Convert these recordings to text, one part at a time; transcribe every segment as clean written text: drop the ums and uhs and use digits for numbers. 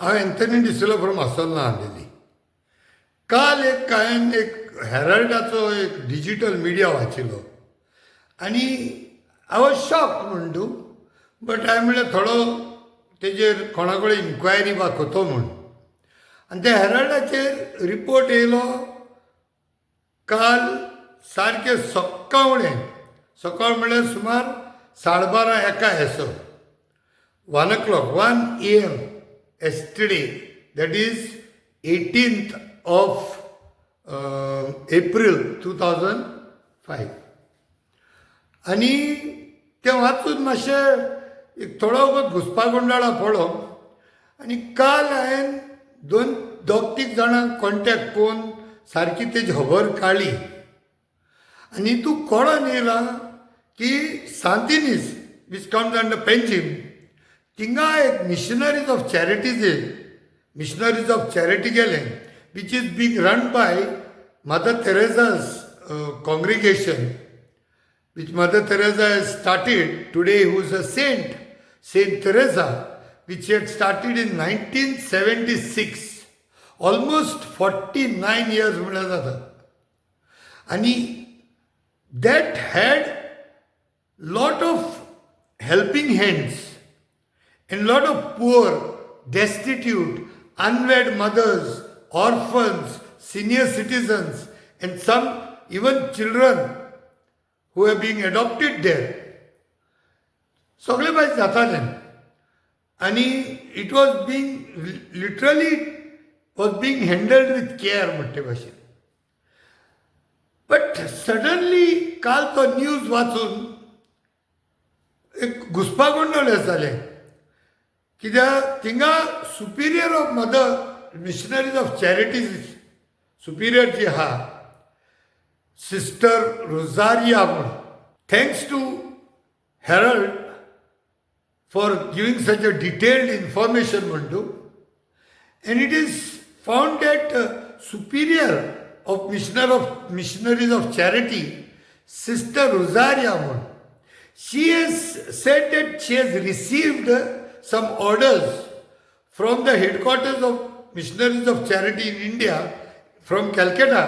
हांव Anthony डिसिलो from Assolna आलेली. काल हांवें एक हेरल्डाचो एक डिजिटल मिडिया वाचिलो आनी आय वॉज शॉक्ड म्हण तूं, बट हांवें म्हणलें थोडो तेजेर कोणा कडेन इन्क्वायरी वा कोतो म्हूण. आनी त्या हेरल्डाचेर रिपोर्ट येयलो काल सारकें सक्कावणें, सकाळ म्हणल्यार सुमार 12:30 Yesso, 1 AM yesterday, that is 18th of April 2005. आनी तें वाचून मातशें एक थोडो वगत घुसपागोंडाळा पडलो. आनी काल हांवें दोग तीग जाणांक कॉन्टेक्ट करून सारकी तेजी खबर काडली. आनी तूं कळोन येयला की सांतिनीज वीच कम्स अंडर पेंजीम, थिंगा एक मिशनरीज ऑफ चॅरिटी गेले, which is being run by Mother Teresa's congregation, which Mother Teresa has started today, who is a saint, Saint Teresa, which she had started in 1976, almost 49 years म्हणल्यार जाता. आनी that had lot of helping hands and lot of poor, destitute, unwed mothers, orphans, senior citizens, and some even children who are being adopted there. सगळे भायर जातालें. आनी it was being literally was being handled with care म्हणटे भाशेन. But suddenly काल तो news वाचून एक घुसपागोंडळ जालें, कित्याक थिंगा superior of Mother Missionaries of Charities superior जी आहा, सिस्टर रोजारिया म्हूण, thanks to Herald for giving such a detailed information म्हण तूं. And it is found that superior of Missionaries of Charity, sister Rosaria म्हूण, she has said that she has received some orders from the headquarters of Missionaries of Charity in India, from Calcutta,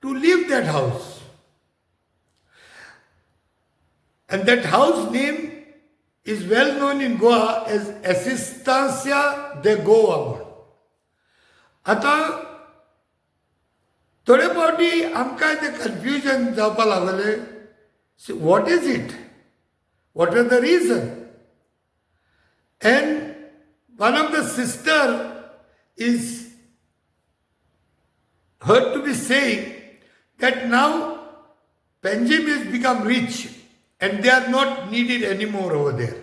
to leave that house. And that house name is well known in Goa as Assistancia de Goa. आता थोडे फावटी आमकां तें confusion जावपाक लागलें. So what is it? What was the reason? And one of the sister is heard to be saying that now Panjim has become rich and they are not needed anymore over there.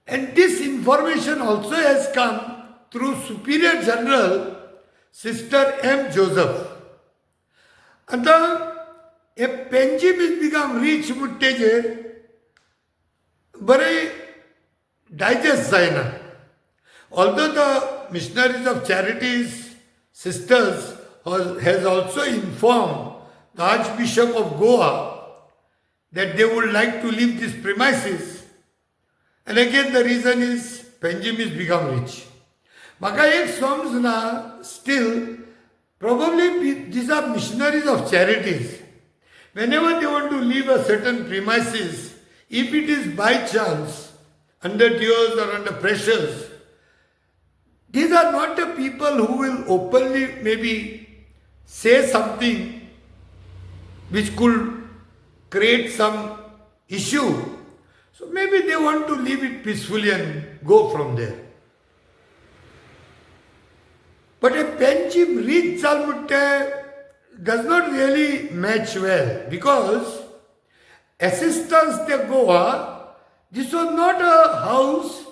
And this information also has come through Superior General Sister M. Joseph. आता हे Panjim is become rich म्हणटेजेर बरें digest जायना. Although the Missionaries of Charities sisters has also informed the Archbishop of Goa that they would like to leave these premises, and again the reason is Panjim is become rich. म्हाका एक समजना still. Probably these are missionaries of charities. Whenever they want to leave a certain premises, if it is by chance, under duress or under pressures, these are not the people who will openly maybe say something which could create some issue. So maybe they want to leave it peacefully and go from there. But a Panjim rich Jalmutte does not really match well, because Assistance de Goa, this was not a house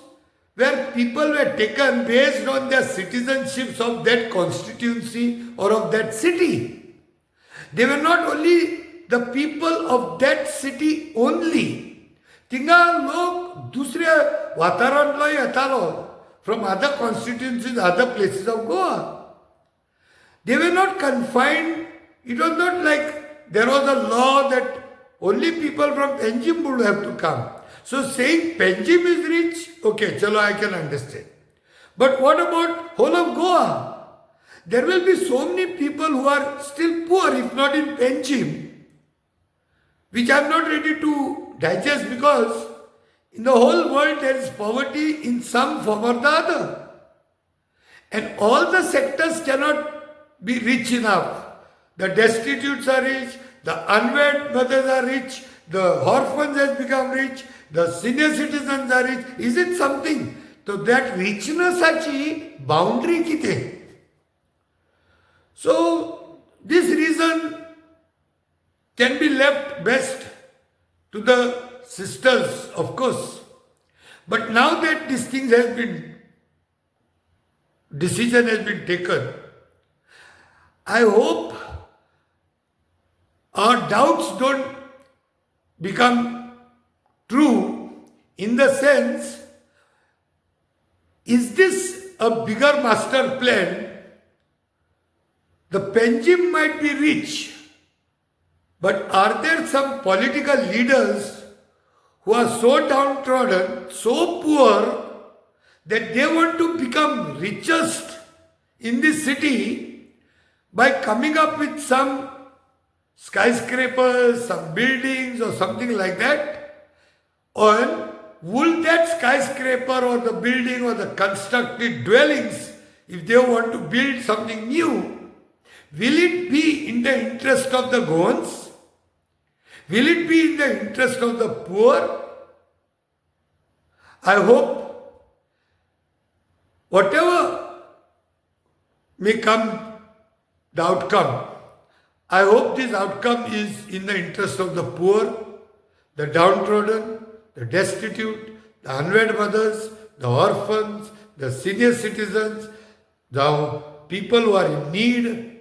where people were taken based on their citizenships of that constituency or of that city. They were not only the people of that city only. Tinga lok dusre वातावरणलो येतालो from other constituencies, other places of Goa. They were not confined. It was not like there was a law that only people from Panjim would have to come. So saying Panjim is rich, okay, chalo, I can understand. But what about whole of Goa? There will be so many people who are still poor, if not in Panjim, which I am not ready to digest, because in the whole world there is poverty in some form or the other. And all the sectors cannot be rich enough. The destitutes are rich, the unwed mothers are rich, the orphans has become rich, the senior citizens are rich. Is it something? So that richness achi boundary kite. So this reason can be left best to the sisters, of course. But now that this thing has been, decision has been taken, I hope our doubts don't become true, in the sense, is this a bigger master plan? The Panjim might be rich, but are there some political leaders who are so downtrodden, so poor, that they want to become richest in this city by coming up with some skyscrapers, some buildings or something like that? Or will that skyscraper or the building or the constructed dwellings, if they want to build something new, will it be in the interest of the Goans? Will it be in the interest of the poor? I hope whatever may come the outcome, I hope this outcome is in the interest of the poor, the downtrodden, the destitute, the unwed mothers, the orphans, the senior citizens, the people who are in need.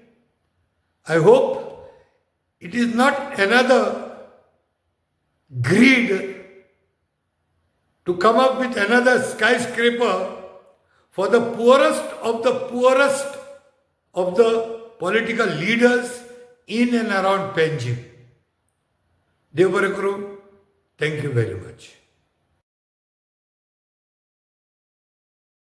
I hope it is not another greed to come up with another skyscraper for the poorest of the political leaders in and around Panjim. Devarakuru, thank you very much.